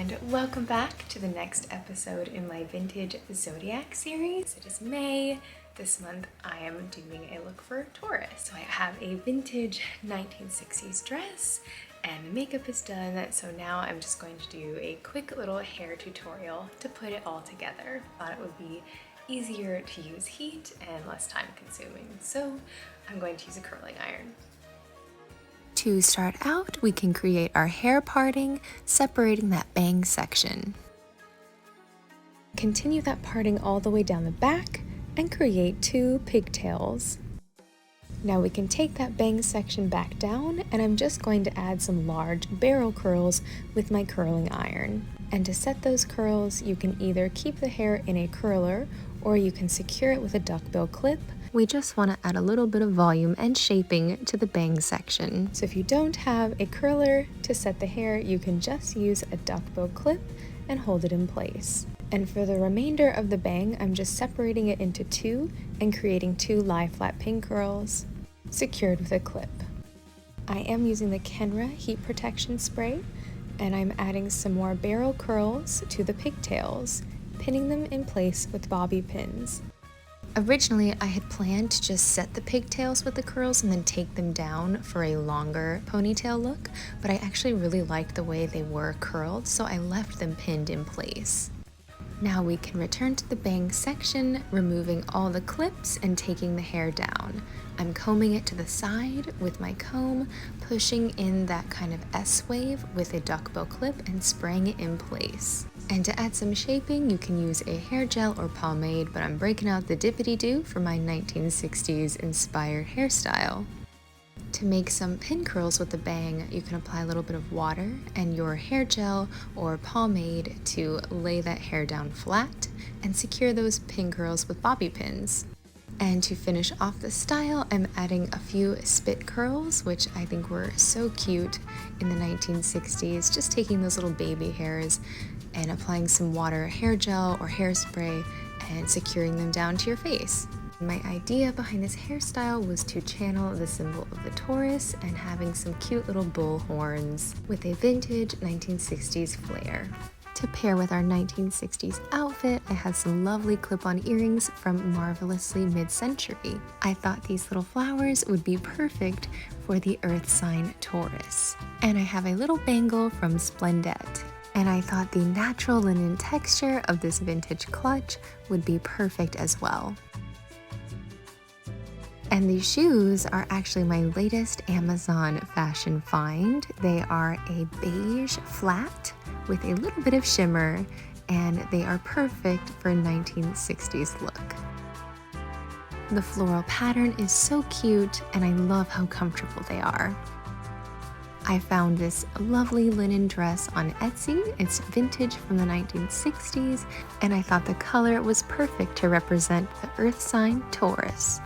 and welcome back to the next episode in my Vintage Zodiac series. It is May. This month I am doing a look for Taurus. So I have a vintage 1960s dress and the makeup is done, so now I'm just going to do a quick little hair tutorial to put it all together. I thought it would be easier to use heat and less time consuming, so I'm going to use a curling iron. To start out, we can create our hair parting, separating that bang section. Continue that parting all the way down the back and create 2 pigtails. Now we can take that bang section back down, and I'm just going to add some large barrel curls with my curling iron. And to set those curls, you can either keep the hair in a curler or you can secure it with a duckbill clip. We just want to add a little bit of volume and shaping to the bang section. So if you don't have a curler to set the hair, you can just use a duckbill clip and hold it in place. And for the remainder of the bang, I'm just separating it into 2 and creating 2 lie flat pin curls secured with a clip. I am using the Kenra heat protection spray, and I'm adding some more barrel curls to the pigtails, pinning them in place with bobby pins. Originally, I had planned to just set the pigtails with the curls and then take them down for a longer ponytail look, but I actually really liked the way they were curled, so I left them pinned in place. Now we can return to the bang section, removing all the clips and taking the hair down. I'm combing it to the side with my comb, pushing in that kind of S-wave with a duckbill clip and spraying it in place. And to add some shaping, you can use a hair gel or pomade, but I'm breaking out the Dippity-Doo for my 1960s inspired hairstyle. To make some pin curls with the bang, you can apply a little bit of water and your hair gel or pomade to lay that hair down flat and secure those pin curls with bobby pins. And to finish off the style, I'm adding a few spit curls, which I think were so cute in the 1960s, just taking those little baby hairs and applying some water hair gel or hairspray and securing them down to your face. My idea behind this hairstyle was to channel the symbol of the Taurus and having some cute little bull horns with a vintage 1960s flair. To pair with our 1960s outfit, I had some lovely clip-on earrings from Marvelously Mid-Century. I thought these little flowers would be perfect for the earth sign Taurus. And I have a little bangle from Splendette. And I thought the natural linen texture of this vintage clutch would be perfect as well. And these shoes are actually my latest Amazon fashion find. They are a beige flat with a little bit of shimmer, and they are perfect for a 1960s look. The floral pattern is so cute, and I love how comfortable they are. I found this lovely linen dress on Etsy. It's vintage from the 1960s, and I thought the color was perfect to represent the earth sign Taurus.